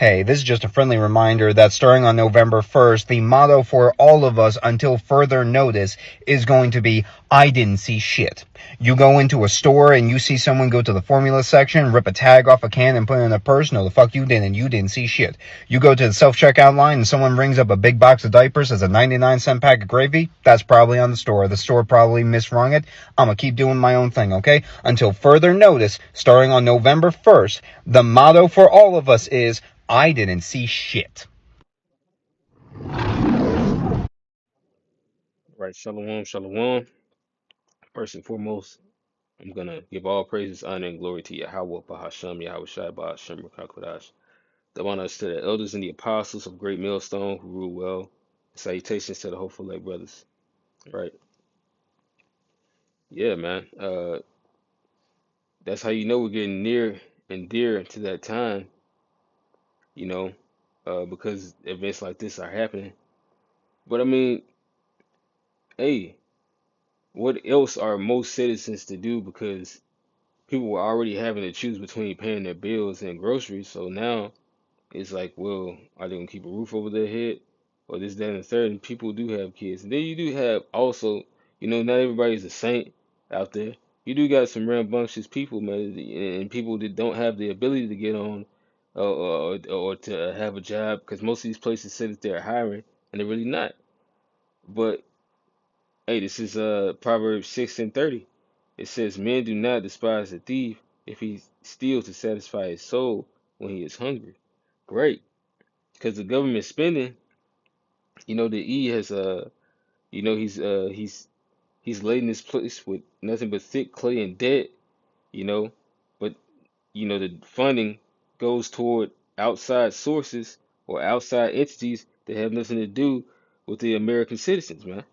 Hey, this is just a friendly reminder that starting on November 1st, the motto for all of us until further notice is going to be, I didn't see shit. You go into a store and you see someone go to the formula section, rip a tag off a can and put it in a purse. No, the fuck you didn't. You didn't see shit. You go to the self-checkout line and someone rings up a big box of diapers as a 99-cent pack of gravy. That's probably on the store. The store probably misrung it. I'm gonna keep doing my own thing, okay? Until further notice, starting on November 1st, the motto for all of us is, I didn't see shit. Right, shalom, shalom. First and foremost, I'm gonna give all praises, honor, and glory to Yahweh, Bahasham, Yahweh Shai, Bahasham, Rakakwadash. The honors to the elders and the apostles of Great Millstone who rule well. Salutations to the hopeful lay brothers. Right, yeah, man. That's how you know we're getting near and dear to that time, you know, because events like this are happening. But I mean, hey, what else are most citizens to do? Because people were already having to choose between paying their bills and groceries. So now it's like, well, are they gonna keep a roof over their head or this, that, and the third? And people do have kids. And then you do have also, not everybody's a saint out there. You do got some rambunctious people, man, and people that don't have the ability to get on or to have a job because most of these places say that they're hiring and they're really not. But hey, this is Proverbs 6:30. It says, "Men do not despise a thief if he steals to satisfy his soul when he is hungry." Great, because the government spending, the E has he's laden this place with nothing but thick clay and debt, you know, but the funding goes toward outside sources or outside entities that have nothing to do with the American citizens, man.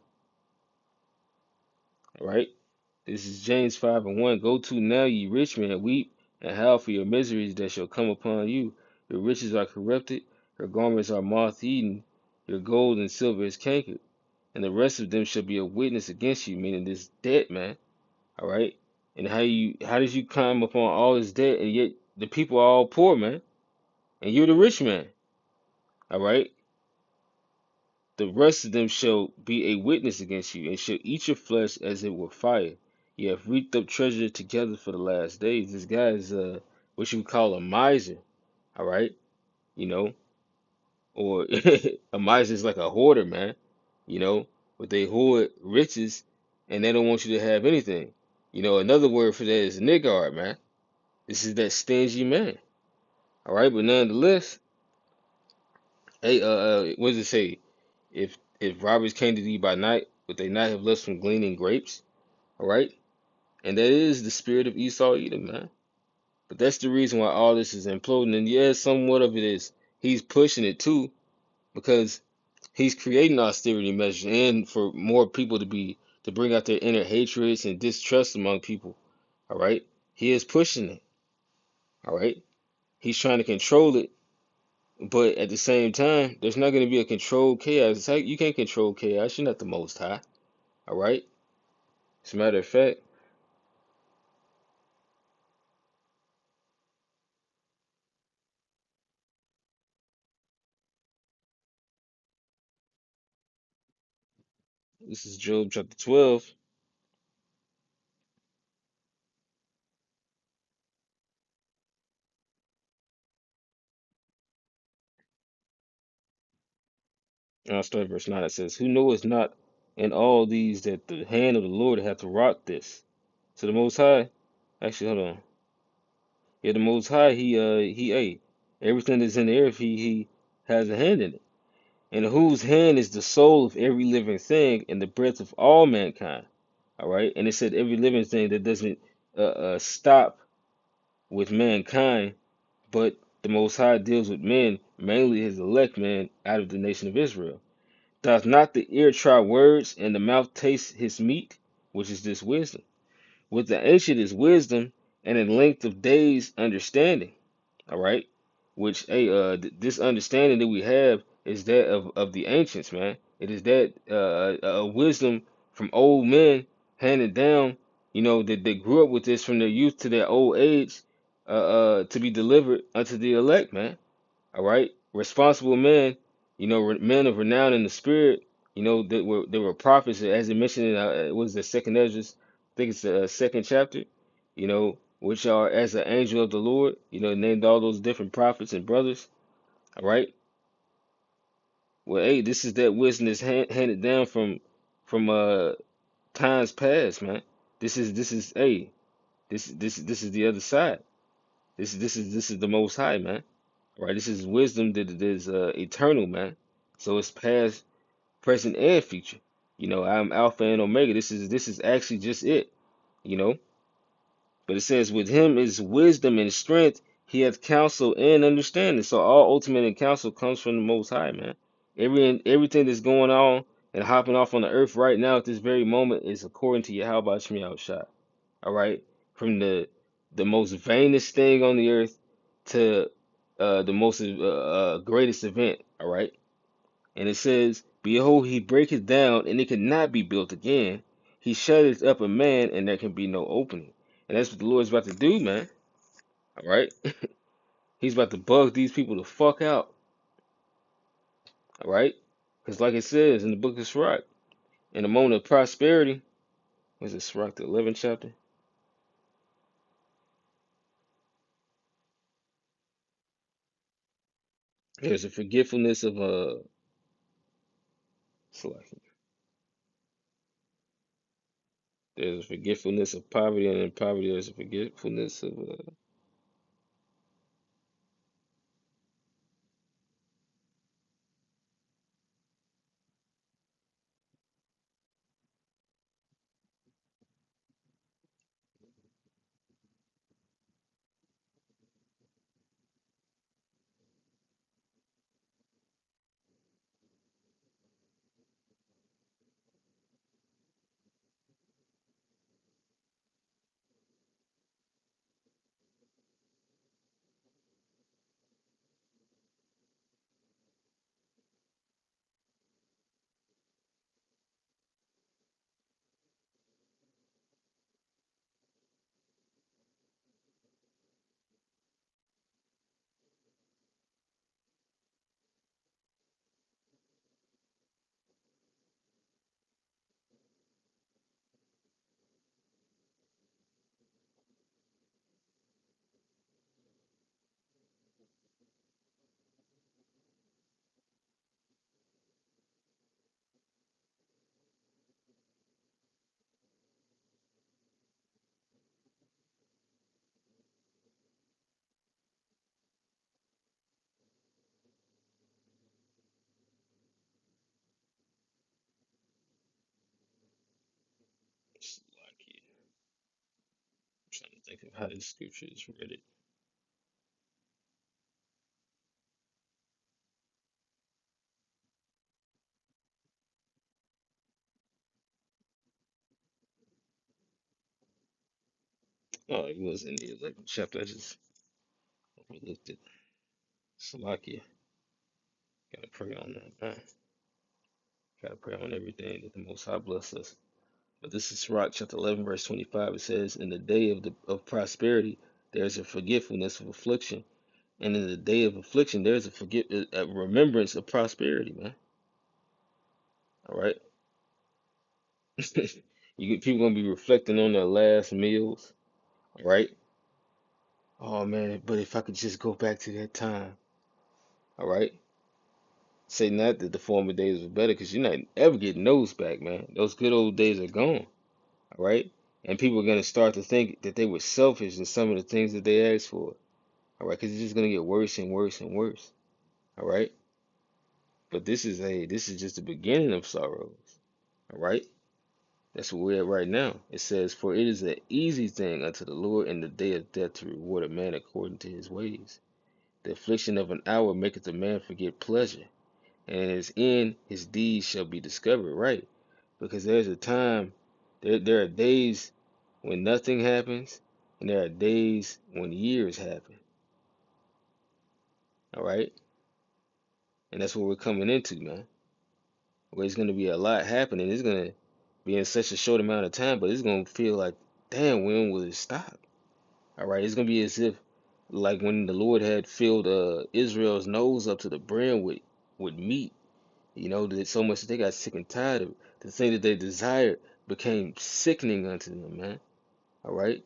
Right? This is James 5:1. Go to now, ye rich men, weep and howl for your miseries that shall come upon you. Your riches are corrupted, your garments are moth eaten, your gold and silver is cankered, and the rest of them shall be a witness against you, meaning this debt, man. All right? And how did you climb upon all this debt and yet the people are all poor, man? And you're the rich man. All right? The rest of them shall be a witness against you, and shall eat your flesh as it were fire. You have reaped up treasure together for the last days. This guy is what you would call a miser, all right? You know, or a miser is like a hoarder, man. You know, but they hoard riches, and they don't want you to have anything. Another word for that is niggard, man. This is that stingy man, all right? But nonetheless, hey, what does it say? If robbers came to thee by night, would they not have left from gleaning grapes? All right, and that is the spirit of Esau Edom, man. But that's the reason why all this is imploding. And yeah, somewhat of it is he's pushing it too, because he's creating austerity measures and for more people to bring out their inner hatreds and distrust among people. All right, he is pushing it. All right, he's trying to control it. But at the same time, there's not going to be a controlled chaos. It's like you can't control chaos. You're not the Most High. All right. As a matter of fact, this is Job chapter 12. And I'll start at verse 9. It says, "Who knoweth not in all these that the hand of the Lord hath wrought this?" So the Most High, actually, hold on. Yeah, the Most High, everything that's in the earth, he has a hand in it. And whose hand is the soul of every living thing and the breath of all mankind. All right. And it said every living thing that doesn't stop with mankind, but the Most High deals with men, mainly his elect men out of the nation of Israel. Doth not the ear try words, and the mouth taste his meat, which is this wisdom? With the ancient is wisdom, and in length of days understanding. All right, which this understanding that we have is that of the ancients, man. It is that wisdom from old men handed down, that they grew up with this from their youth to their old age, to be delivered unto the elect, man. All right, responsible men, men of renown in the spirit, they were prophets, as it mentioned in what is the second Ezra? I think it's the second chapter. Which are as an angel of the Lord. Named all those different prophets and brothers. All right. Well, hey, this is that wisdom that's handed down from times past, man. This is hey, this is the other side. This is the Most High, man. Right? This is wisdom that is eternal, man. So it's past, present, and future. I'm Alpha and Omega. This is actually just it. You know. But it says, with him is wisdom and strength. He hath counsel and understanding. So all ultimate and counsel comes from the Most High, man. Everything that's going on and hopping off on the earth right now at this very moment is according to Yahweh Shemi Shai. All right, from the most vainest thing on the earth to the most greatest event. All right, and it says, behold, he breaketh down, and it cannot be built again. He shutteth up a man, and there can be no opening. And that's what the Lord's about to do, man. All right, He's about to bug these people the fuck out. All right, because like it says in the book of Sirach, in the moment of prosperity, was it Sirach the 11th chapter? There's a forgetfulness of there's a forgetfulness of poverty, and in poverty there's a forgetfulness of Slovakia. I'm trying to think of how this scripture is read. Oh, it was in the 11th chapter. I just overlooked it. Slovakia. Gotta pray on that, man. Gotta pray on everything that the Most High bless us. But this is Sirach chapter 11, verse 25. It says, in the day of prosperity, there's a forgetfulness of affliction. And in the day of affliction, there's a remembrance of prosperity, man. All right? People gonna be reflecting on their last meals, all right? Oh man, but if I could just go back to that time, all right? Say not that the former days were better, because you're not ever getting those back, man. Those good old days are gone, all right? And people are gonna start to think that they were selfish in some of the things that they asked for, all right? Because it's just gonna get worse and worse and worse, all right? But this is just the beginning of sorrows, all right? That's where we're at right now. It says, for it is an easy thing unto the Lord in the day of death to reward a man according to his ways. The affliction of an hour maketh a man forget pleasure, and in his end his deeds shall be discovered. Right? Because there's a time, there are days when nothing happens, and there are days when years happen. All right? And that's what we're coming into, man. Where it's going to be a lot happening. It's going to be in such a short amount of time, but it's going to feel like, damn, when will it stop? All right? It's going to be as if like when the Lord had filled Israel's nose up to the brim with meat, that so much that they got sick and tired of it. The thing that they desired became sickening unto them, man. All right.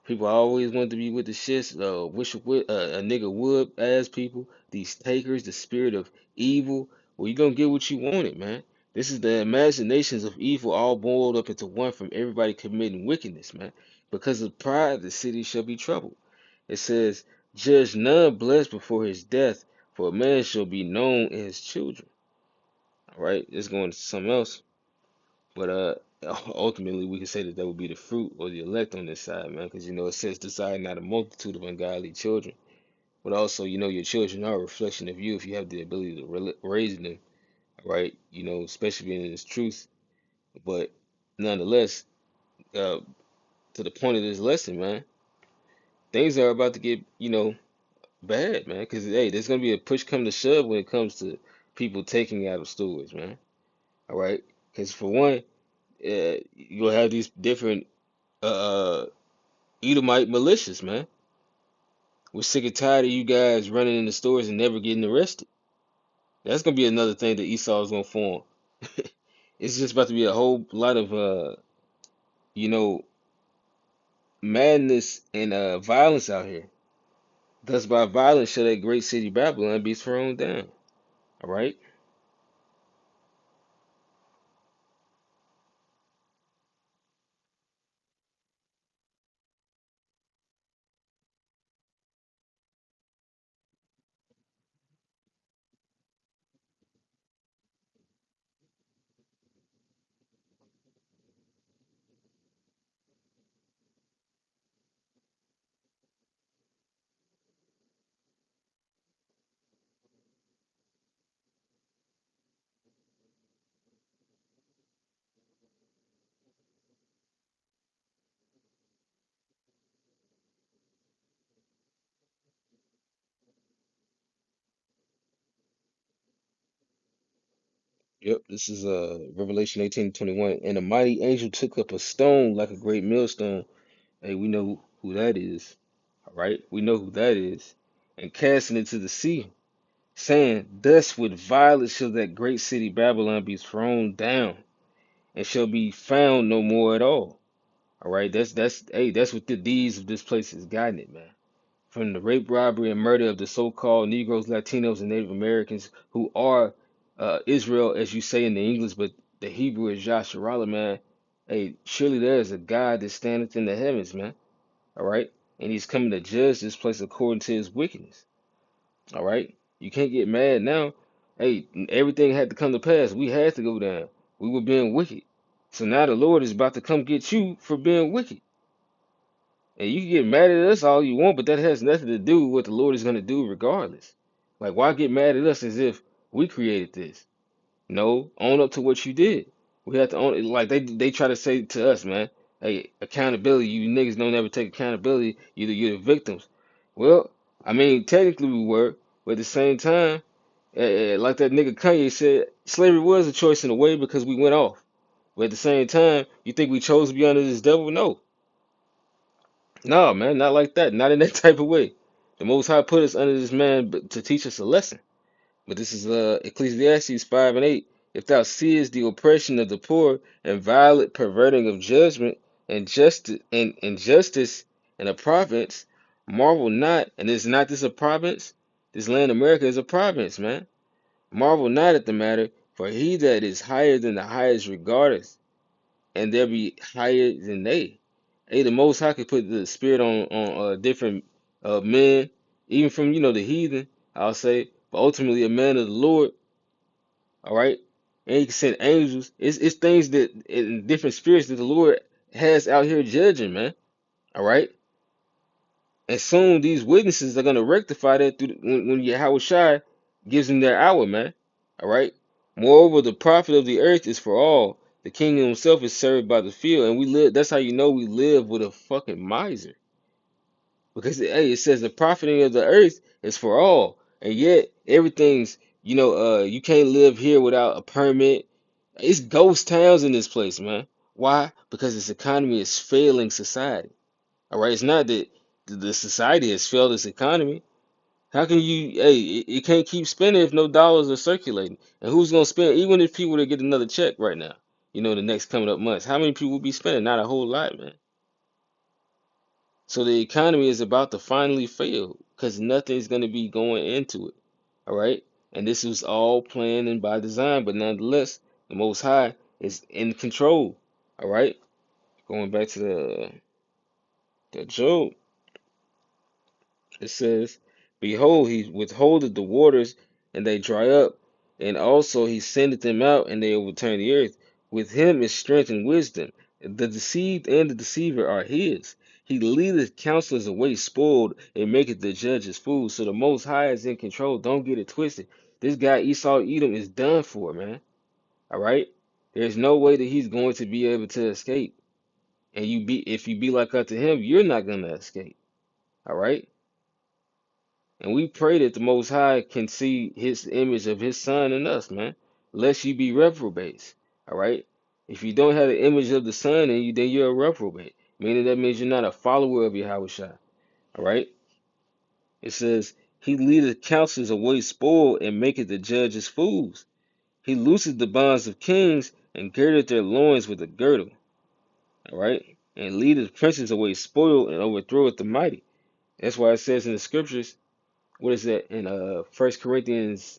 People always want to be with the shits. A nigga would ass people. These takers, the spirit of evil. Well, you gonna get what you wanted, man. This is the imaginations of evil all boiled up into one from everybody committing wickedness, man. Because of pride, the city shall be troubled. It says, "Judge none blessed before his death, for a man shall be known in his children." All right, it's going to something else. But ultimately, we can say that that would be the fruit or the elect on this side, man, because it says, "Desire not a multitude of ungodly children," but also, your children are a reflection of you if you have the ability to raise them, right? Especially being in this truth. But nonetheless, uh, to the point of this lesson, man, things are about to get, bad, man, because hey, there's gonna be a push come to shove when it comes to people taking out of stores, man. All right, because for one, you'll have these different uh Edomite militias, man. We're sick and tired of you guys running in the stores and never getting arrested. That's gonna be another thing that Esau is gonna form. It's just about to be a whole lot of you know, madness and violence out here. Thus by violence shall that great city Babylon be thrown down. All right. Yep, this is Revelation 18:21. And a mighty angel took up a stone like a great millstone. Hey, we know who that is. All right, we know who that is. And cast it into the sea, saying, "Thus with violence shall that great city Babylon be thrown down, and shall be found no more at all." All right, that's what the deeds of this place has gotten it, man. From the rape, robbery, and murder of the so-called Negroes, Latinos, and Native Americans who are Israel, as you say in the English, but the Hebrew is Yasharala, man. Hey, surely there is a God that standeth in the heavens, man. All right, and He's coming to judge this place according to His wickedness. All right. You can't get mad now. Hey, everything had to come to pass. We had to go down. We were being wicked. So now the Lord is about to come get you for being wicked. And you can get mad at us all you want, but that has nothing to do with what the Lord is going to do regardless. Like, why get mad at us as if we created this? No, own up to what you did. We have to own it. Like they try to say to us, man, hey, accountability. You niggas don't ever take accountability. You're the victims. Well, I mean, technically we were, but at the same time, like that nigga Kanye said, slavery was a choice in a way because we went off. But at the same time, you think we chose to be under this devil? No, no, man, not like that. Not in that type of way. The Most High put us under this man to teach us a lesson. But this is Ecclesiastes 5 and 8. If thou seest the oppression of the poor and violent perverting of judgment and justice and injustice in a province, marvel not. And is not this a province? This land America is a province, man. Marvel not at the matter, for he that is higher than the highest regardeth, and there be higher than they. Hey, the Most High could put the spirit on different men, even from the heathen, I'll say, but ultimately a man of the Lord. All right, and he can send angels. It's things that in different spirits that the Lord has out here judging, man. All right, and soon these witnesses are gonna rectify that when Yahweh Shai gives them their hour, man. All right. Moreover, the profit of the earth is for all. The kingdom himself is served by the field, and we live. That's how you know we live with a fucking miser. Because hey, it says the profiting of the earth is for all, and yet everything's you can't live here without a permit. It's ghost towns in this place, man. Why? Because this economy is failing society. All right, it's not that. The society has failed its economy. How can you, hey, it can't keep spending if no dollars are circulating. And who's gonna spend, even if people to get another check right now, the next coming up months, how many people will be spending? Not a whole lot, man. So the economy is about to finally fail because nothing's gonna be going into it. All right. And this was all planned and by design, but nonetheless, the Most High is in control. All right. Going back to the Job, it says, "Behold, he withholdeth the waters, and they dry up, and also he sendeth them out, and they overturn the earth. With him is strength and wisdom. The deceived and the deceiver are his. He leadeth counselors away spoiled, and maketh the judges fools." So the Most High is in control. Don't get it twisted. This guy Esau Edom is done for, man. All right. There's no way that he's going to be able to escape. And if you be like unto him, you're not gonna escape. All right. And we pray that the Most High can see his image of his son in us, man. Lest you be reprobates. All right. If you don't have the image of the son in you, then you're a reprobate. Meaning that means you're not a follower of Yahushua. All right. It says, "He leadeth counselors away spoiled, and maketh the judges fools. He looseth the bonds of kings, and girdeth their loins with a girdle." All right. "And leadeth princes away spoiled, and overthroweth the mighty." That's why it says in the scriptures, what is that in First Corinthians,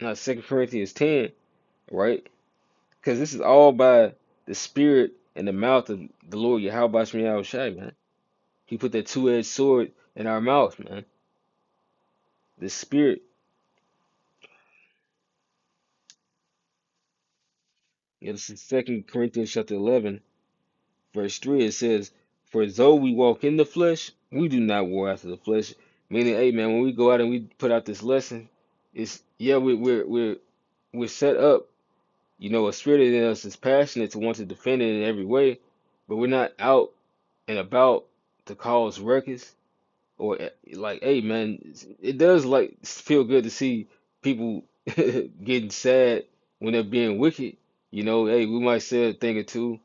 not Second Corinthians 10, right? Because this is all by the spirit and the mouth of the Lord Yahweh Shai, Shai, man. He put that two-edged sword in our mouth, man. The spirit. Yeah, this is Second Corinthians chapter 11, verse 3. It says, "For though we walk in the flesh, we do not war after the flesh." Meaning, hey, man, when we go out and we put out this lesson, it's yeah, we're set up. A spirit in us is passionate to want to defend it in every way, but we're not out and about to cause ruckus or like, hey man, it does like feel good to see people getting sad when they're being wicked. Hey, we might say a thing or two,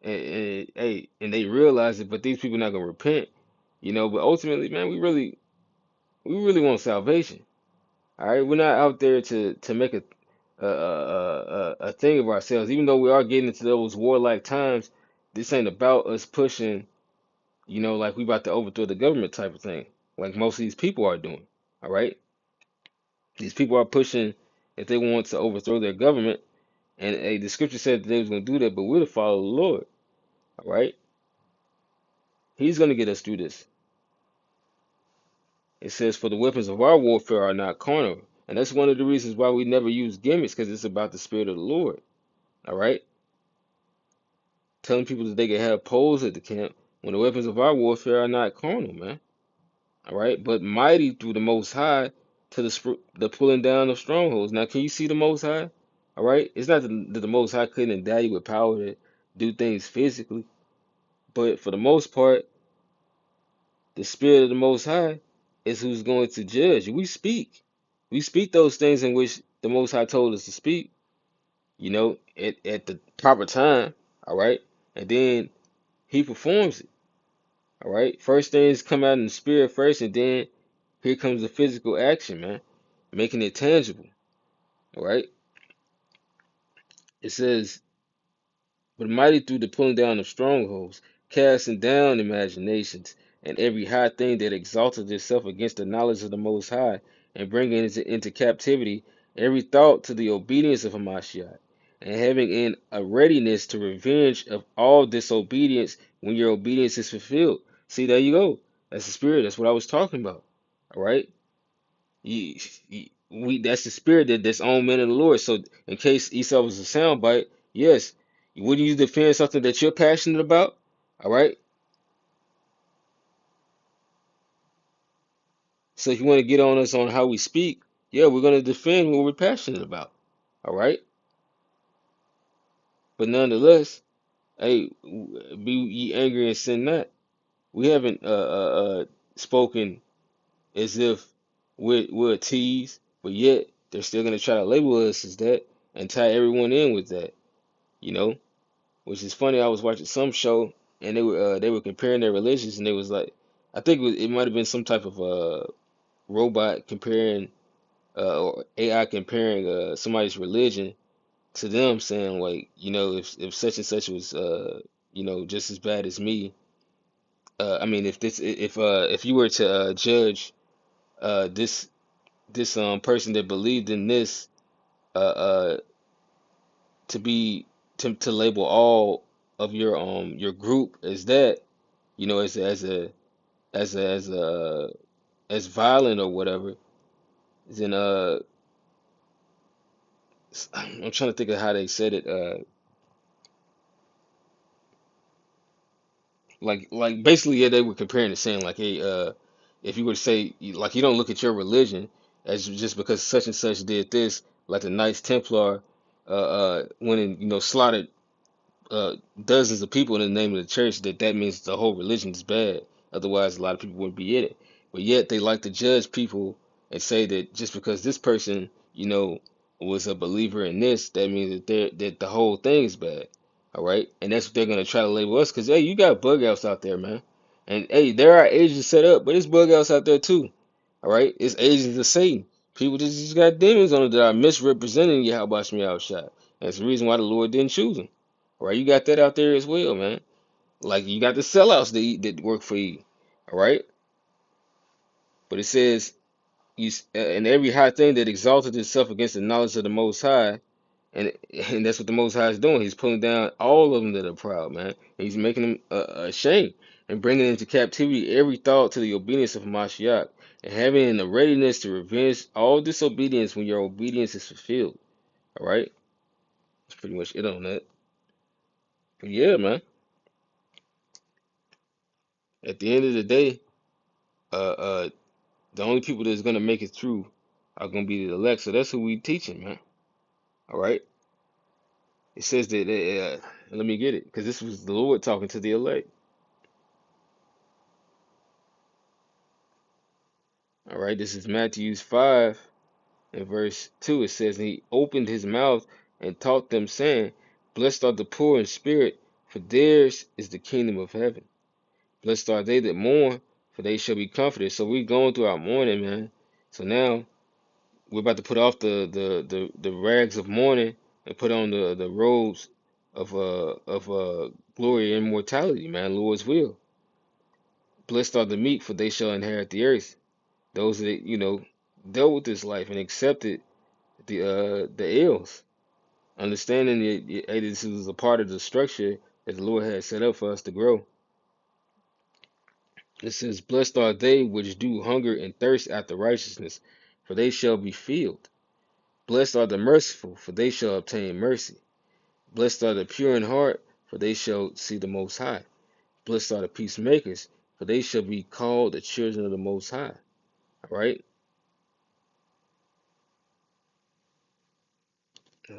and hey, and they realize it, but these people not gonna repent. But ultimately, man, we really want salvation. All right, we're not out there to make a thing of ourselves. Even though we are getting into those warlike times, this ain't about us pushing, like we about to overthrow the government type of thing, like most of these people are doing. All right, these people are pushing if they want to overthrow their government, and hey, the scripture said that they was gonna do that, but we're to follow the Lord. All right, He's gonna get us through this. It says, "For the weapons of our warfare are not carnal," and that's one of the reasons why we never use gimmicks, because it's about the Spirit of the Lord. All right. Telling people that they can have poles at the camp when the weapons of our warfare are not carnal, man. All right, but mighty through the Most High to the pulling down of strongholds. Now, can you see the Most High? All right, it's not that the Most High couldn't endow you with power to do things physically, but for the most part, the Spirit of the Most High is who's going to judge. We speak those things in which the Most High told us to speak. At the proper time. All right, and then He performs it. All right. First things come out in the spirit first, and then here comes the physical action, man, making it tangible. All right. It says, "But mighty through the pulling down of strongholds, casting down imaginations, and every high thing that exalted itself against the knowledge of the Most High, and bringing it into captivity every thought to the obedience of Hamashiach, and having in a readiness to revenge of all disobedience when your obedience is fulfilled." See, there you go. That's the spirit. That's what I was talking about. All right. That's the spirit that's on men of the Lord. So in case Esau was a soundbite, yes, wouldn't you defend something that you're passionate about? All right. So if you want to get on us on how we speak, yeah, we're gonna defend what we're passionate about. All right. But nonetheless, hey, be ye angry and sin not. We haven't spoken as if we're a tease, but yet they're still gonna try to label us as that and tie everyone in with that. You know. Which is funny. I was watching some show and they were comparing their religions and they was like, I think it might have been some type of robot comparing or AI comparing somebody's religion to them, saying like, if such and such was just as bad as me. I mean, if you were to judge this person that believed in this uh to be to label all of your group as that, as as violent or whatever, then I'm trying to think of how they said it. Like basically, yeah, they were comparing it, saying like, hey, if you were to say like you don't look at your religion as just because such and such did this, like the Knights Templar went and slaughtered dozens of people in the name of the church, that means the whole religion is bad. Otherwise, a lot of people wouldn't be in it. But yet they like to judge people and say that just because this person, was a believer in this, that means that the whole thing is bad. All right, and that's what they're gonna try to label us. Cause hey, you got bug outs out there, man. And hey, there are agents set up, but it's bug outs out there too. All right, it's agents of Satan. People just got demons on it that are misrepresenting Yahweh Shai. That's the reason why the Lord didn't choose them. All right, you got that out there as well, man. Like you got the sellouts that work for you. All right, but it says and every high thing that exalted itself against the knowledge of the Most High, and that's what the Most High is doing. He's pulling down all of them that are proud, man. And he's making them ashamed and bringing into captivity every thought to the obedience of Mashiach, and having in the readiness to revenge all disobedience when your obedience is fulfilled. All right, that's pretty much it on that. But yeah, man. At the end of the day, uh, the only people that's gonna make it through are gonna be the elect. So that's who we teaching, man. All right. It says that. Let me get it, because this was the Lord talking to the elect. All right. This is Matthew 5 and verse 2. It says, and he opened his mouth and taught them, saying, blessed are the poor in spirit, for theirs is the kingdom of heaven. Blessed are they that mourn, for they shall be comforted. So we're going through our mourning, man. So now we're about to put off the rags of mourning and put on the robes of glory and immortality, man. Lord's will. Blessed are the meek, for they shall inherit the earth. Those that dealt with this life and accepted the ills, understanding that hey, this is a part of the structure that the Lord had set up for us to grow. It says, blessed are they which do hunger and thirst after righteousness, for they shall be filled. Blessed are the merciful, for they shall obtain mercy. Blessed are the pure in heart, for they shall see the Most High. Blessed are the peacemakers, for they shall be called the children of the Most High. All right. Uh,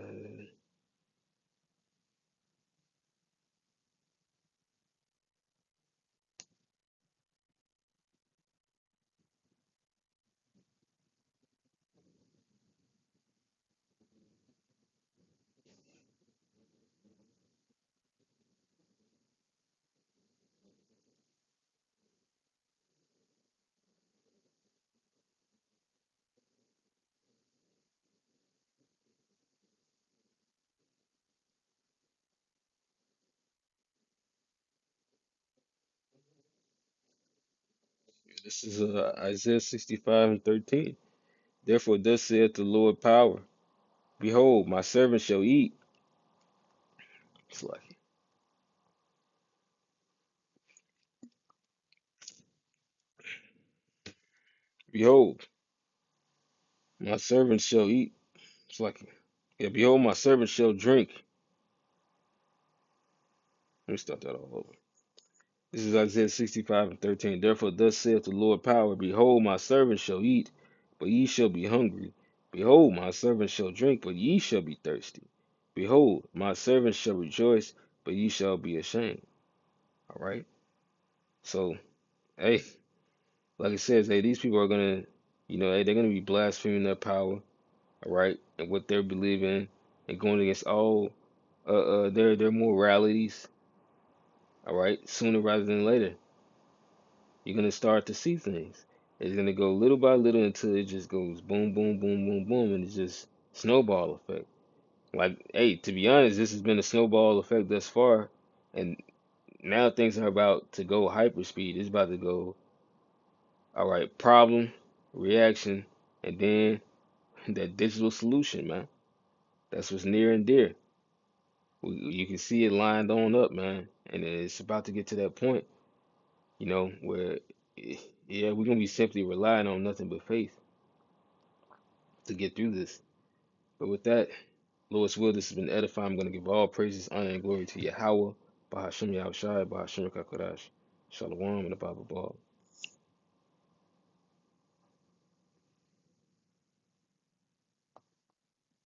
this is Isaiah 65 and 13. Therefore, thus saith the Lord power. Behold, my servant shall eat. It's like, behold, my servant shall eat. It's like, yeah, behold, my servant shall drink. Let me start that all over. This is Isaiah 65 and 13. Therefore, thus saith the Lord power. Behold, my servant shall eat, but ye shall be hungry. Behold, my servant shall drink, but ye shall be thirsty. Behold, my servant shall rejoice, but ye shall be ashamed. All right. So, hey, like it says, hey, these people are gonna, hey, they're gonna be blaspheming their power, all right, and what they're believing, and going against all their moralities, all right, sooner rather than later. you're gonna start to see things. It's gonna go little by little until it just goes boom, boom, boom, boom, boom, and it's just snowball effect. Like, hey, to be honest, this has been a snowball effect thus far, and now things are about to go hyperspeed. It's about to go, all right, problem, reaction, and then that digital solution, man. That's what's near and dear. You can see it lined on up, man, and it's about to get to that point, where, eh, yeah, we're gonna be simply relying on nothing but faith to get through this. But with that, Lord's will, this has been edifying. I'm gonna give all praises, honor, and glory to Yahweh, Bahashim Yahushai, Bahashim Rakakodash, Shalom, and the Bible Ball.